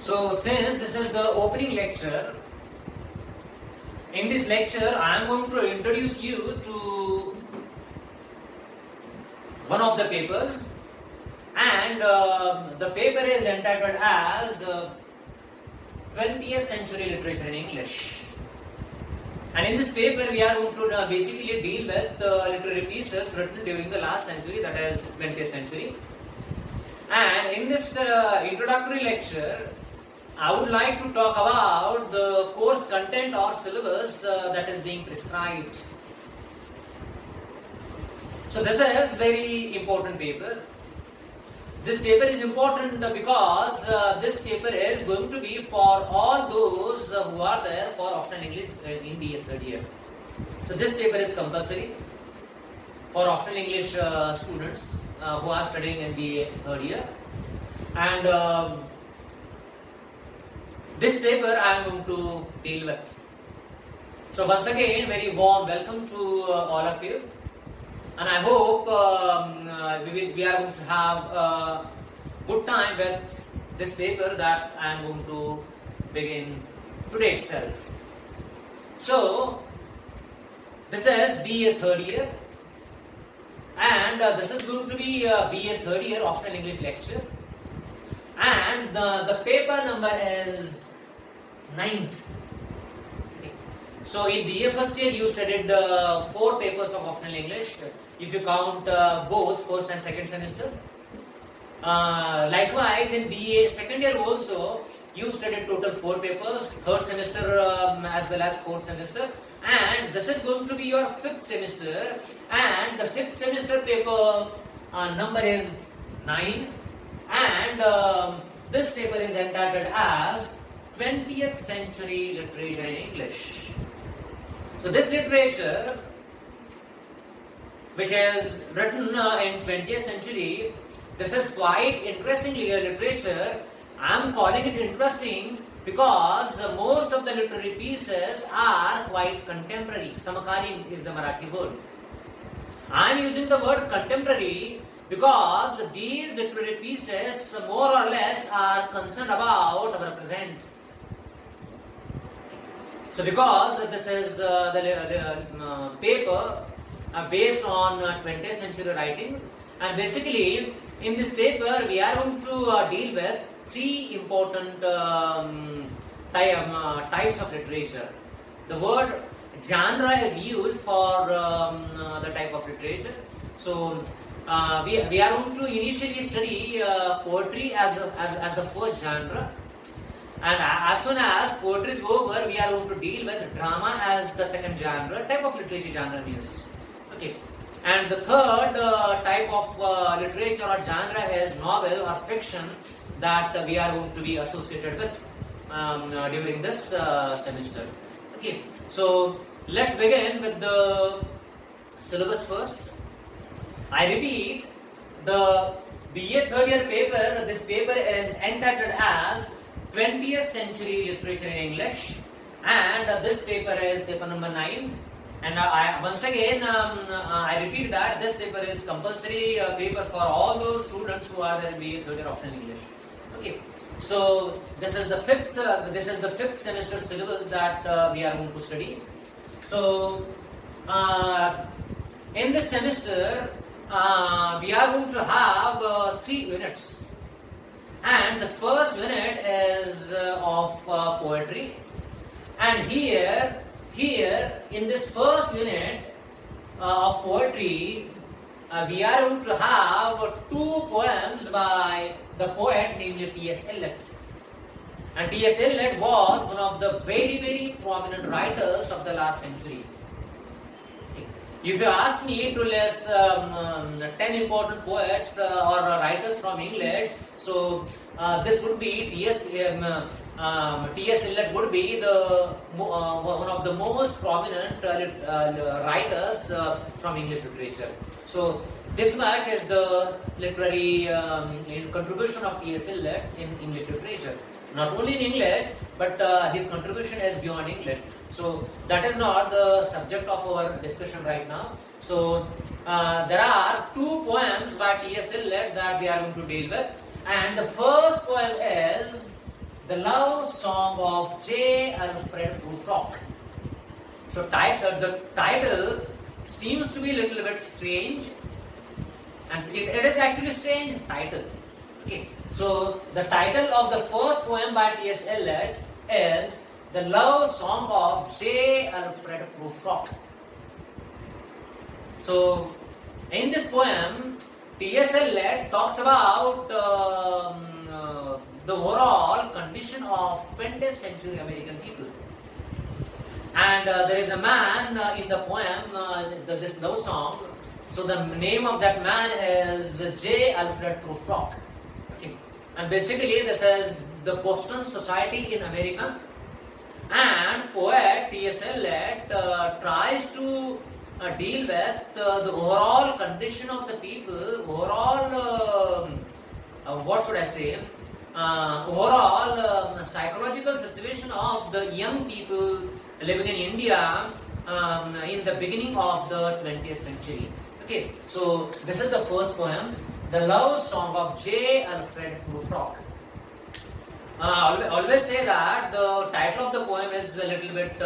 So since this is the opening lecture, in this lecture I am going to introduce you to one of the papers, and the paper is entitled as 20th Century Literature in English. And in this paper we are going to basically deal with literary pieces written during the last century, that is 20th century. And in this introductory lecture, I would like to talk about the course content or syllabus that is being prescribed. So this is very important paper. This paper is important because this paper is going to be for all those who are there for Optional English in the third year. So this paper is compulsory for Optional English students who are studying in the third year. And this paper I am going to deal with. So once again, very warm welcome to all of you. And I hope we are going to have a good time with this paper that I am going to begin today itself. So, this is BA third year, and this is going to be BA third year Optional English lecture, and the paper number is 9th. So in BA first year you studied 4 papers of Optional English, if you count both first and second semester. Likewise in BA second year also you studied total 4 papers, third semester as well as fourth semester, and this is going to be your 5th semester, and the 5th semester paper number is 9, and this paper is entitled as 20th Century Literature in English. So this literature, which is written in 20th century, this is quite interestingly a literature. I am calling it interesting because most of the literary pieces are quite contemporary. Samakali is the Marathi word. I am using the word contemporary because these literary pieces more or less are concerned about our present. So because this is the paper based on 20th century writing, and basically in this paper we are going to deal with 3 important types of literature. The word genre is used for the type of literature. So we are going to initially study poetry as the first genre. And as soon as poetry is over, we are going to deal with drama as the second genre, type of literature genre means. Okay. And the third type of literature or genre is novel or fiction that we are going to be associated with during this semester. Okay. So let's begin with the syllabus first. I repeat, the BA third year paper, this paper is entitled as 20th Century Literature in English, and this paper is paper number 9. And once again, I repeat that this paper is compulsory paper for all those students who are there in BA third year Optional English. Okay, so this is the fifth semester syllabus that we are going to study. So in this semester, we are going to have 3 units. And the first unit is of poetry, and here in this first unit of poetry we are going to have 2 poems by the poet namely T.S. Eliot. And T.S. Eliot was one of the very, very prominent writers of the last century. If you ask me to list 10 important poets or writers from English, so this would be T.S. Eliot would be the one of the most prominent writers from English literature. So this much is the literary contribution of T.S. Eliot in English literature. Not only in English, but his contribution is beyond English. So that is not the subject of our discussion right now. So there are 2 poems by T.S. Eliot that we are going to deal with, and the first poem is The Love Song of J. Alfred Prufrock. So the title seems to be a little bit strange, and it is actually a strange title. Okay, so the title of the first poem by T.S. Eliot is The Love Song of J. Alfred Prufrock. So in this poem, T.S. Eliot talks about the overall condition of 20th century American people. And there is a man in the poem, this love song. So the name of that man is J. Alfred Prufrock. Okay. And basically this is the Boston Society in America. And poet T.S. Eliot tries to deal with the overall condition of the people, overall, what should I say, overall psychological situation of the young people living in India in the beginning of the 20th century. Okay, so this is the first poem, The Love Song of J. Alfred Prufrock. I always say that the title of the poem is a little bit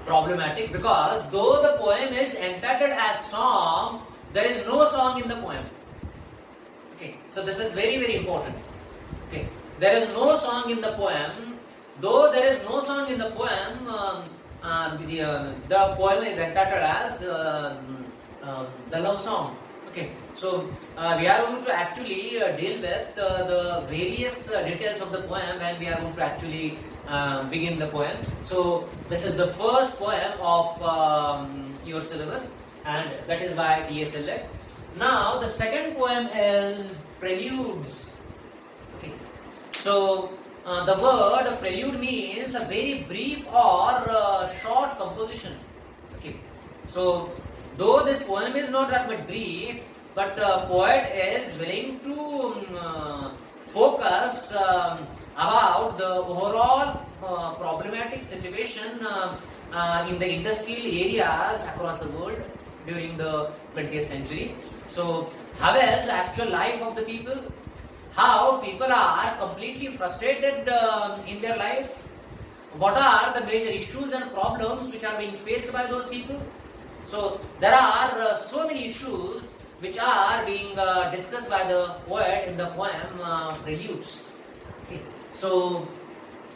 problematic, because though the poem is entitled as song, there is no song in the poem. Okay, so this is very, very important. Okay, there is no song in the poem. Though there is no song in the poem, the poem is entitled as The Love Song. Okay, so we are going to actually deal with the various details of the poem when we are going to actually begin the poem. So this is the first poem of your syllabus, and that is by T.S. Eliot. Now the second poem is Preludes. Okay, so the word prelude means a very brief or short composition. Okay, so though this poem is not that much brief, but poet is willing to focus about the overall problematic situation in the industrial areas across the world during the 20th century. So how is the actual life of the people? How people are completely frustrated in their life? What are the major issues and problems which are being faced by those people? So there are so many issues which are being discussed by the poet in the poem Preludes. Okay. So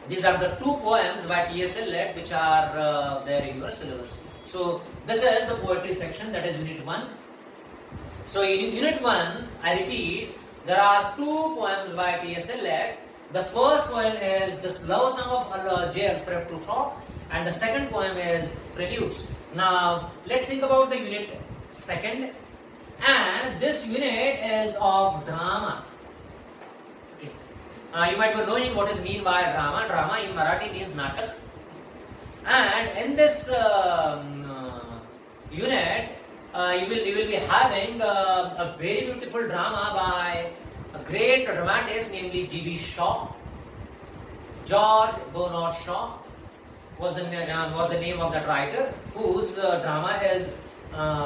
these are the two poems by T.S. Eliot which are there in your syllabus. So this is the poetry section, that is Unit 1. So in Unit 1, I repeat, there are two poems by T.S. Eliot. The first poem is The Love Song of J. Alfred Prufrock, and the second poem is Preludes. Now let's think about the unit second, and this unit is of drama. Okay. You might be knowing what is mean by drama. Drama in Marathi means natak, and in this unit you will be having a very beautiful drama by a great dramatist, namely G.B. Shaw. George Bernard Shaw was the name of that writer, whose drama is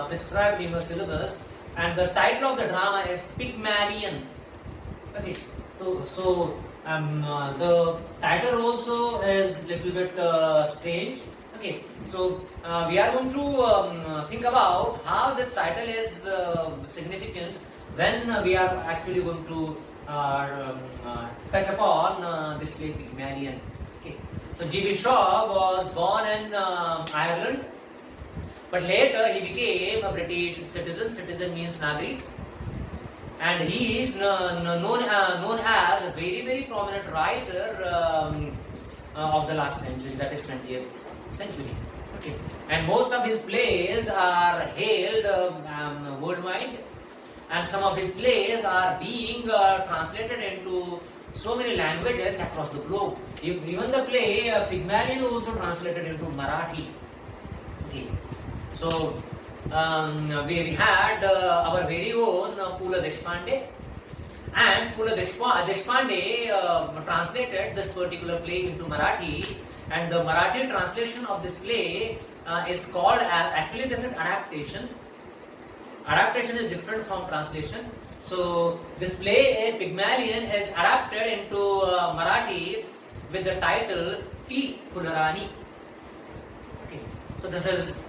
prescribed in your syllabus, and the title of the drama is Pygmalion. Okay, so the title also is little bit strange. Okay, so we are going to think about how this title is significant when we are actually going to touch upon this play Pygmalion. Okay, so G.B. Shaw was born in Ireland, but later he became a British citizen. Citizen means Nagrik, and he is known as a very, very prominent writer of the last century, that is 20th century. Okay, and most of his plays are hailed worldwide, and some of his plays are being translated into so many languages across the globe. Even the play Pygmalion also translated into Marathi. Okay, so we had our very own Pula Deshpande, and Pula Deshpande translated this particular play into Marathi, and the Marathi translation of this play is called as, actually this is adaptation. Adaptation is different from translation. So this play, Pygmalion, is adapted into Marathi with the title T. Kularani. Okay, so this is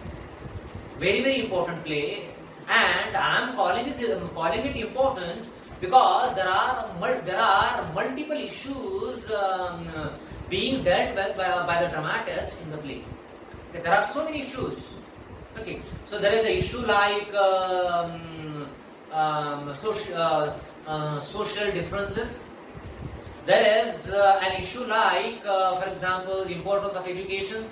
very important play, and I am calling it important because there are multiple issues being dealt with by the dramatist in the play. Okay, there are so many issues. Okay, so there is an issue like social differences. There is an issue like, for example, the importance of education.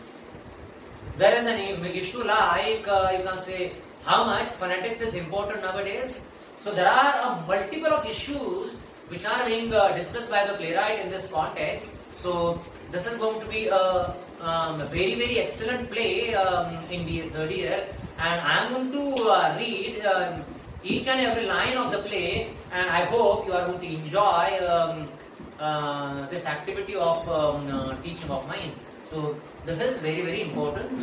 There is an issue like, you can say, how much phonetics is important nowadays. So there are multiple of issues which are being discussed by the playwright in this context. So this is going to be a very excellent play in the third year, and I am going to read each and every line of the play, and I hope you are going to enjoy this activity of teaching of mine. So this is very important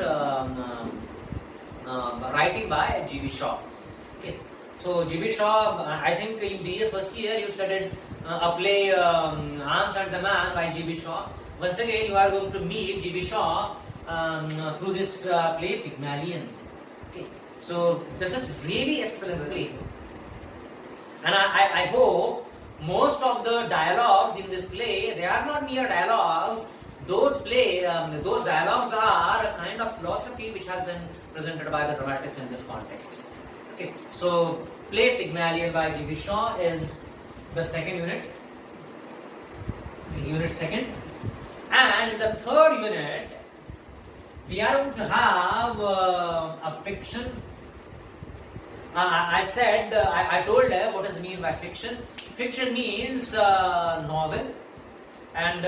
writing by G.B. Shaw. Okay. So G.B. Shaw, I think in the first year you studied a play Arms and the Man by G.B. Shaw. Once again you are going to meet G.B. Shaw through this play Pygmalion. Okay. So this is really excellent play. And I hope most of the dialogues in this play, they are not mere dialogues. Those dialogues are a kind of philosophy which has been presented by the dramatists in this context. Okay, so play Pygmalion by G.B. Shaw is the second unit, unit second, and in the third unit we are going to have a fiction. I told her what does it mean by fiction. Fiction means novel, and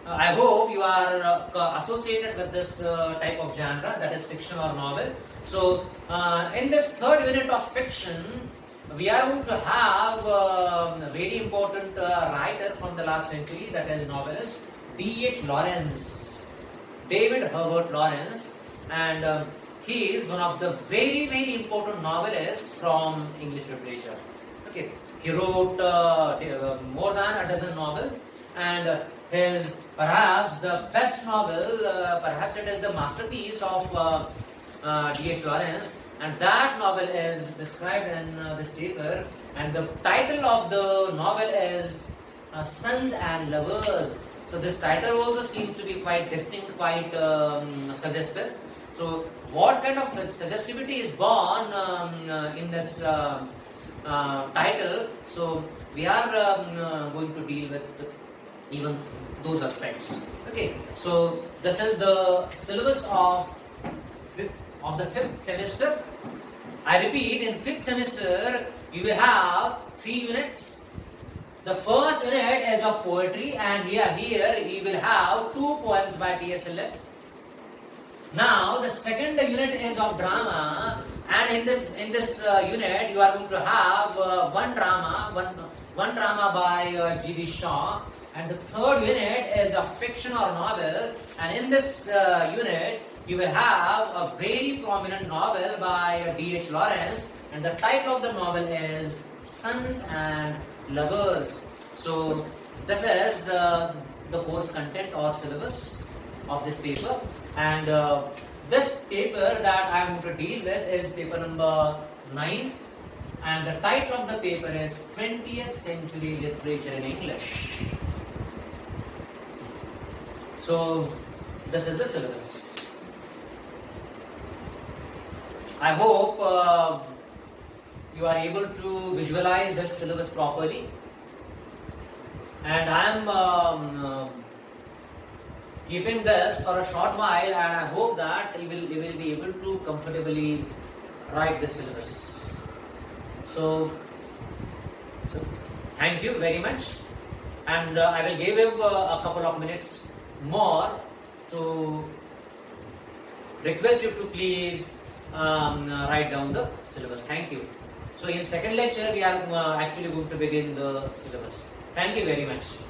I hope you are associated with this type of genre, that is fiction or novel. So in this third unit of fiction, we are going to have a very important writer from the last century, that is novelist D.H. Lawrence, David Herbert Lawrence, and he is one of the very important novelists from English literature. Okay, he wrote more than a dozen novels, and his perhaps the best novel, perhaps it is the masterpiece of D.H. Lawrence, and that novel is described in this paper, and the title of the novel is Sons and Lovers. So this title also seems to be quite distinct, quite suggestive. So what kind of suggestivity is born in this title? So we are going to deal with even those aspects. Okay, so this is the syllabus of the fifth semester. I repeat, in fifth semester you will have 3 units. The first unit is of poetry, and here you will have 2 poems by T.S. Eliot. Now the second unit is of drama, and in this unit you are going to have one drama by G.B. Shaw, and the third unit is a fiction or novel, and in this unit you will have a very prominent novel by D.H. Lawrence, and the title of the novel is Sons and Lovers. So this is the course content or syllabus of this paper, and this paper that I am going to deal with is paper number 9, and the title of the paper is 20th Century Literature in English. So this is the syllabus. I hope you are able to visualize this syllabus properly, and I am keeping this for a short while, and I hope that you will be able to comfortably write this syllabus. So thank you very much, and I will give you a couple of minutes more to request you to please write down the syllabus. Thank you. So in second lecture we are actually going to begin the syllabus. Thank you very much.